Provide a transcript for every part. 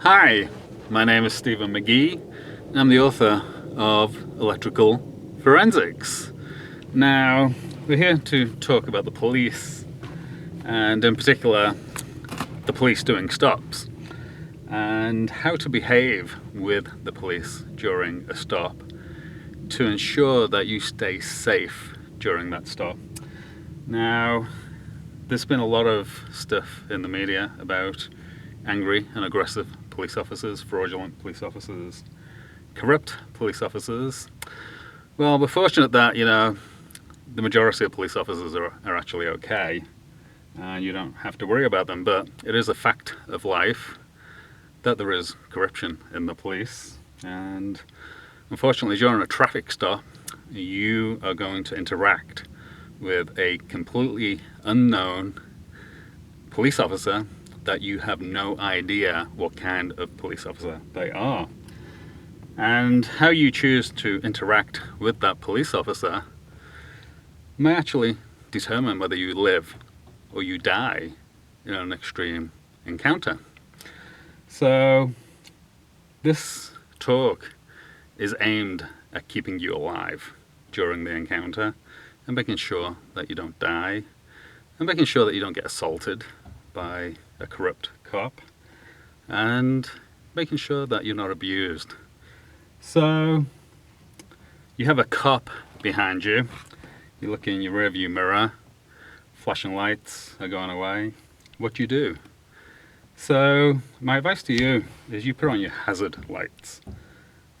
Hi, my name is Stephen McGee, and I'm the author of Electrical Forensics. Now, we're here to talk about the police, and in particular, the police doing stops, and how to behave with the police during a stop to ensure that you stay safe during that stop. Now, there's been a lot of stuff in the media about angry and aggressive police officers, fraudulent police officers, corrupt police officers. Well, we're fortunate that, the majority of police officers are actually okay and you don't have to worry about them, but it is a fact of life that there is corruption in the police, and unfortunately during a traffic stop you are going to interact with a completely unknown police officer that you have no idea what kind of police officer they are. And how you choose to interact with that police officer may actually determine whether you live or you die in an extreme encounter. So this talk is aimed at keeping you alive during the encounter and making sure that you don't die and making sure that you don't get assaulted by a corrupt cop and making sure that you're not abused. So you have a cop behind you, you look in your rearview mirror, flashing lights are going away. What do you do? So my advice to you is you put on your hazard lights.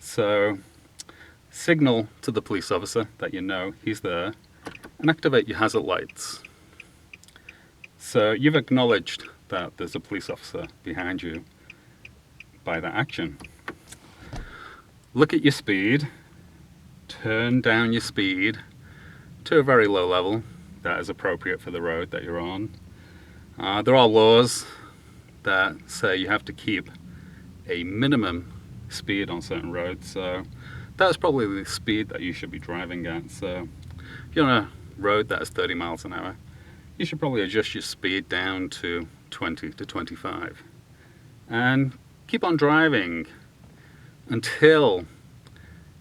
So signal to the police officer that you know he's there and activate your hazard lights. So you've acknowledged that there's a police officer behind you by that action. Look at your speed, turn down your speed to a very low level that is appropriate for the road that you're on. There are laws that say you have to keep a minimum speed on certain roads, so that's probably the speed that you should be driving at. So if you're on a road that is 30 miles an hour, you should probably adjust your speed down to 20 to 25 and keep on driving until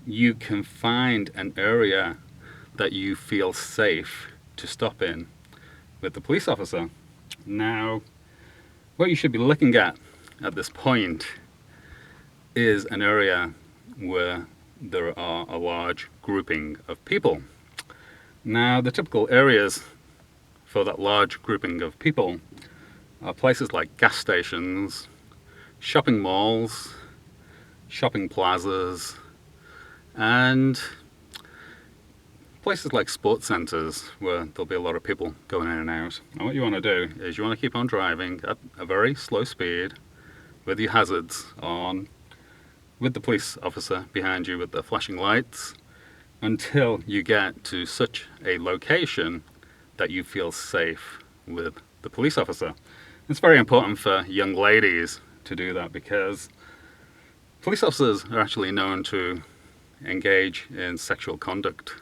you can find an area that you feel safe to stop in with the police officer. Now, what you should be looking at this point is an area where there are a large grouping of people. Now, the typical areas for that large grouping of people are places like gas stations, shopping malls, shopping plazas, and places like sports centres where there'll be a lot of people going in and out. And what you want to do is you want to keep on driving at a very slow speed with your hazards on, with the police officer behind you with the flashing lights, until you get to such a location that you feel safe with the police officer. It's very important for young ladies to do that because police officers are actually known to engage in sexual conduct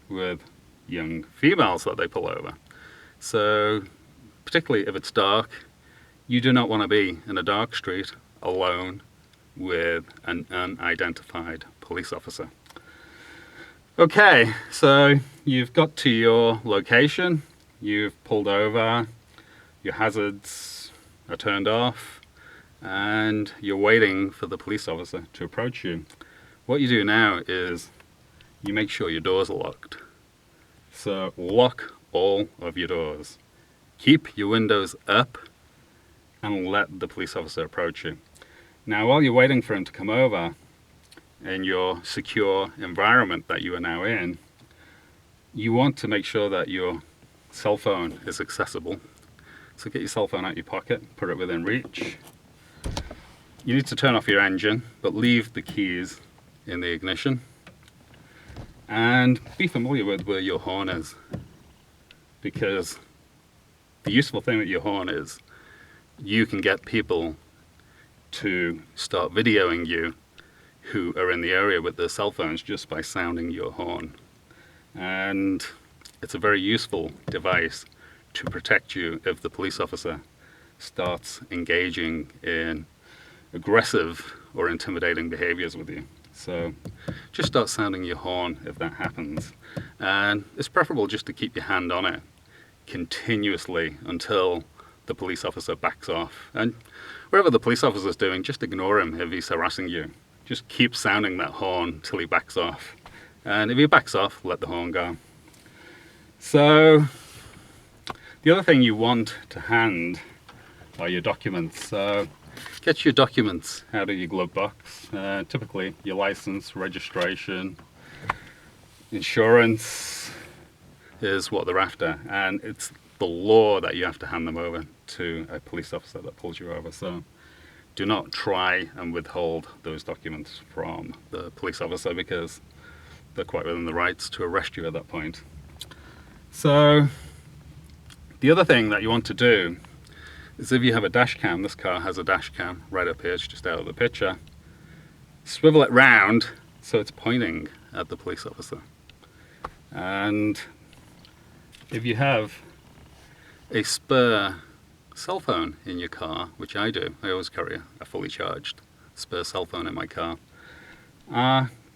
with young females that they pull over. So particularly if it's dark, you do not want to be in a dark street alone with an unidentified police officer. Okay, so you've got to your location, you've pulled over, your hazards are turned off, and you're waiting for the police officer to approach you. What you do now is you make sure your doors are locked. So lock all of your doors. Keep your windows up and let the police officer approach you. Now, while you're waiting for him to come over, in your secure environment that you are now in, you want to make sure that your cell phone is accessible. So get your cell phone out your pocket, put it within reach. You need to turn off your engine, but leave the keys in the ignition. And be familiar with where your horn is, because the useful thing with your horn is you can get people to start videoing you who are in the area with their cell phones just by sounding your horn. And it's a very useful device to protect you if the police officer starts engaging in aggressive or intimidating behaviors with you. So just start sounding your horn if that happens. And it's preferable just to keep your hand on it continuously until the police officer backs off. And wherever the police officer is doing, just ignore him if he's harassing you. Just keep sounding that horn till he backs off. And if he backs off, let the horn go. So the other thing you want to hand are your documents. So get your documents out of your glove box. Typically your license, registration, insurance is what they're after, and it's the law that you have to hand them over to a police officer that pulls you over. So do not try and withhold those documents from the police officer, because they're quite within the rights to arrest you at that point. So the other thing that you want to do is, if you have a dash cam, this car has a dash cam right up here, it's just out of the picture, swivel it round so it's pointing at the police officer. And if you have a spare cell phone in your car, which I do, I always carry a fully charged spare cell phone in my car.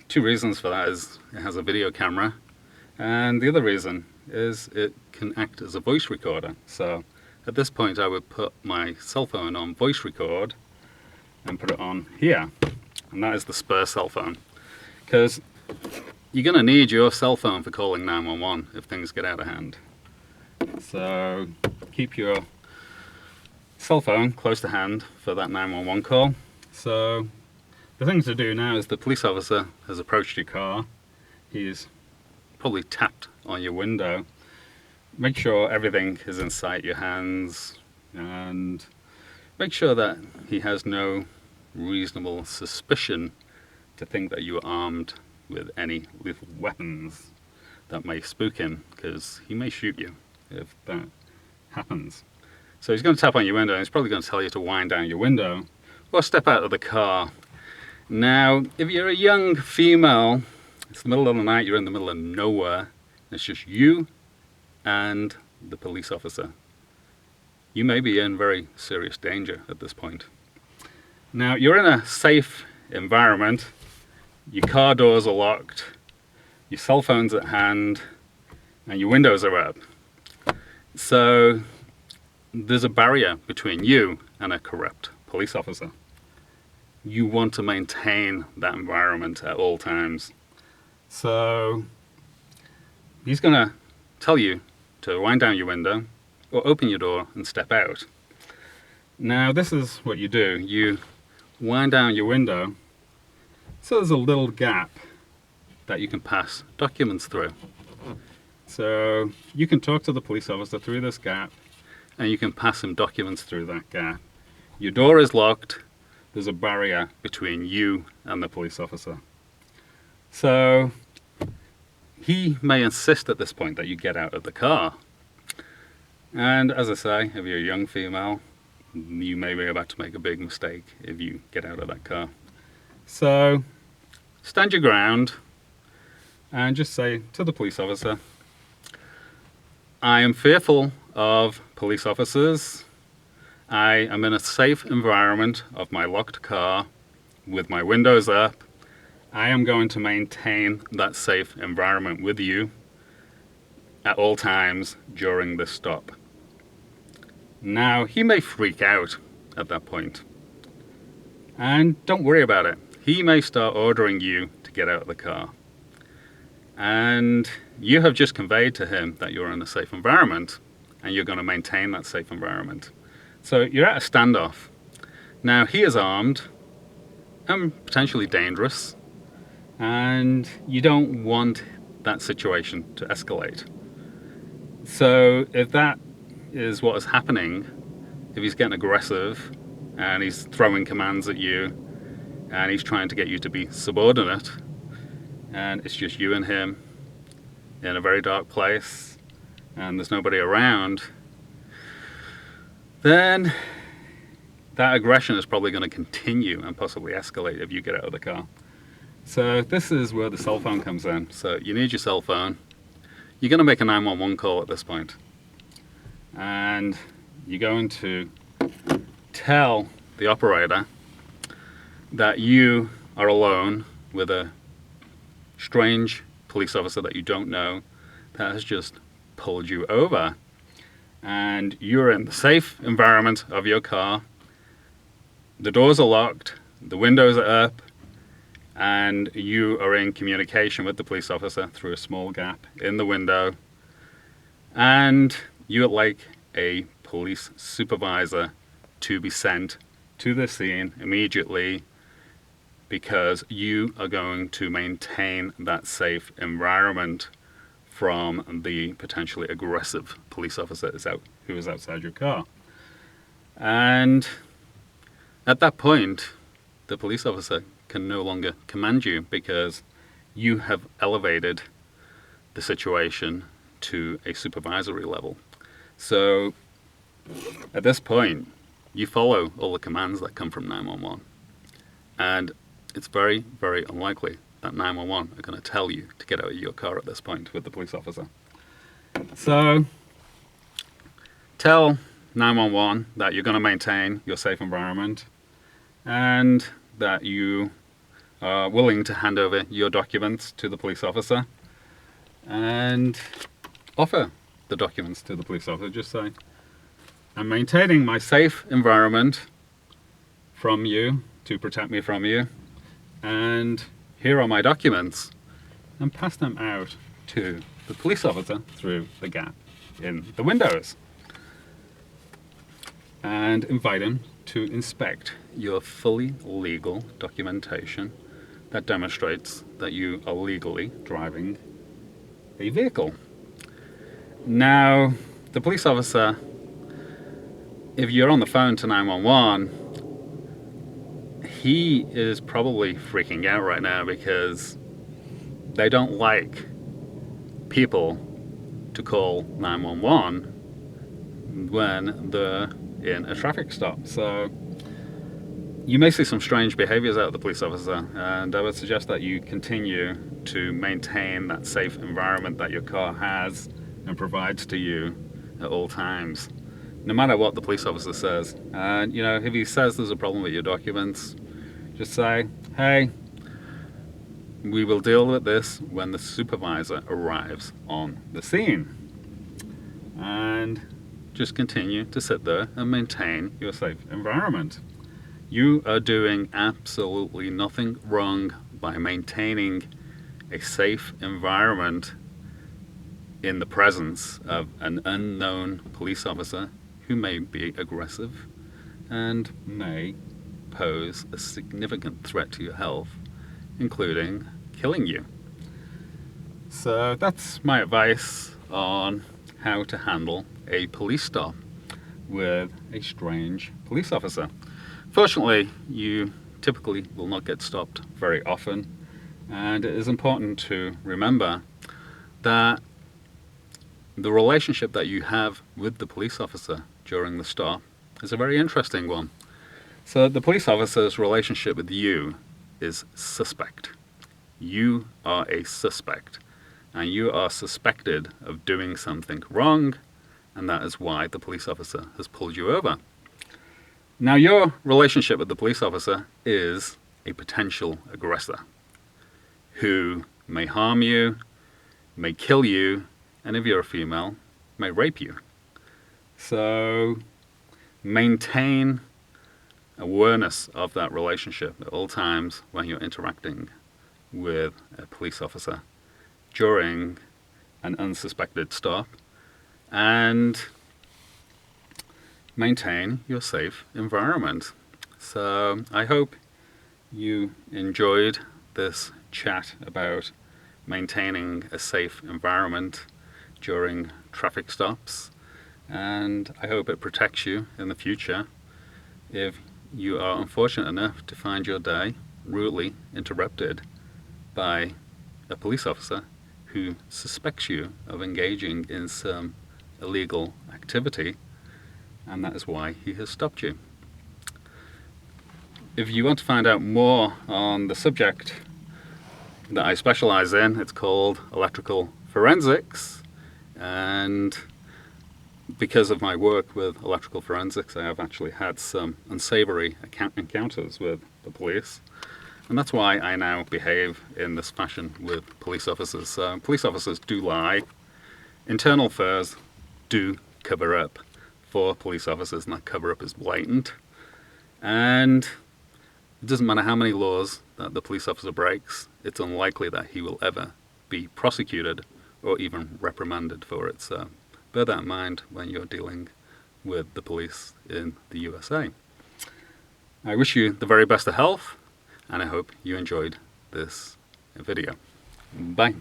Two reasons for that is it has a video camera, and the other reason is it can act as a voice recorder. So at this point I would put my cell phone on voice record and put it on here, and that is the spare cell phone, because you're going to need your cell phone for calling 911 if things get out of hand. So keep your cell phone close to hand for that 911 call. So the thing to do now is, the police officer has approached your car, he's probably tapped on your window. Make sure everything is in sight, your hands, and make sure that he has no reasonable suspicion to think that you are armed with any lethal weapons that may spook him, because he may shoot you if that happens. So he's going to tap on your window, and he's probably going to tell you to wind down your window or step out of the car. Now, if you're a young female, it's the middle of the night, you're in the middle of nowhere, it's just you and the police officer, you may be in very serious danger at this point. Now, you're in a safe environment, your car doors are locked, your cell phone's at hand, and your windows are up. So there's a barrier between you and a corrupt police officer. You want to maintain that environment at all times. So he's going to tell you to wind down your window or open your door and step out. Now this is what you do. You wind down your window so there's a little gap that you can pass documents through. So you can talk to the police officer through this gap, and you can pass him documents through that gap. Your door is locked, there's a barrier between you and the police officer. So he may insist at this point that you get out of the car. And as I say, if you're a young female, you may be about to make a big mistake if you get out of that car. So stand your ground and just say to the police officer, I am fearful of police officers. I am in a safe environment of my locked car with my windows up. I am going to maintain that safe environment with you at all times during this stop. Now, he may freak out at that point, and don't worry about it. He may start ordering you to get out of the car. And you have just conveyed to him that you're in a safe environment, and you're going to maintain that safe environment. So you're at a standoff. Now, he is armed and potentially dangerous, and you don't want that situation to escalate. So if that is what is happening, if he's getting aggressive and he's throwing commands at you and he's trying to get you to be subordinate, and it's just you and him in a very dark place and there's nobody around, then that aggression is probably going to continue and possibly escalate if you get out of the car. So this is where the cell phone comes in. So you need your cell phone. You're going to make a 911 call at this point, and you're going to tell the operator that you are alone with a strange police officer that you don't know that has just pulled you over, and you're in the safe environment of your car. The doors are locked, the windows are up, and you are in communication with the police officer through a small gap in the window, and you would like a police supervisor to be sent to the scene immediately because you are going to maintain that safe environment from the potentially aggressive police officer who is outside your car. And at that point, the police officer can no longer command you because you have elevated the situation to a supervisory level. So at this point, you follow all the commands that come from 911. And it's very, very unlikely that 911 are going to tell you to get out of your car at this point with the police officer. So tell 911 that you're going to maintain your safe environment and that you are willing to hand over your documents to the police officer, and offer the documents to the police officer. Just say, I'm maintaining my safe environment from you to protect me from you, and here are my documents, and pass them out to the police officer through the gap in the windows, and invite him to inspect your fully legal documentation that demonstrates that you are legally driving a vehicle. Now, the police officer, if you're on the phone to 911, he is probably freaking out right now because they don't like people to call 911 when they're in a traffic stop. So you may see some strange behaviors out of the police officer, and I would suggest that you continue to maintain that safe environment that your car has and provides to you at all times, no matter what the police officer says. And if he says there's a problem with your documents, just say, hey, we will deal with this when the supervisor arrives on the scene. And just continue to sit there and maintain your safe environment. You are doing absolutely nothing wrong by maintaining a safe environment in the presence of an unknown police officer who may be aggressive and may pose a significant threat to your health, including killing you. So that's my advice on how to handle a police stop with a strange police officer. Fortunately, you typically will not get stopped very often, and it is important to remember that the relationship that you have with the police officer during the stop is a very interesting one. So the police officer's relationship with you is suspect. You are a suspect, and you are suspected of doing something wrong, and that is why the police officer has pulled you over. Now, your relationship with the police officer is a potential aggressor who may harm you, may kill you, and if you're a female, may rape you. So maintain awareness of that relationship at all times when you're interacting with a police officer during an unsuspected stop, and maintain your safe environment. So I hope you enjoyed this chat about maintaining a safe environment during traffic stops, and I hope it protects you in the future if you are unfortunate enough to find your day rudely interrupted by a police officer who suspects you of engaging in some illegal activity, and that is why he has stopped you. If you want to find out more on the subject that I specialize in, it's called electrical forensics, and because of my work with electrical forensics, I have actually had some unsavory encounters with the police. And that's why I now behave in this fashion with police officers. So police officers do lie. Internal affairs do cover up for police officers, and that cover up is blatant. And it doesn't matter how many laws that the police officer breaks, it's unlikely that he will ever be prosecuted or even reprimanded for it. So bear that in mind when you're dealing with the police in the USA. I wish you the very best of health, and I hope you enjoyed this video. Bye.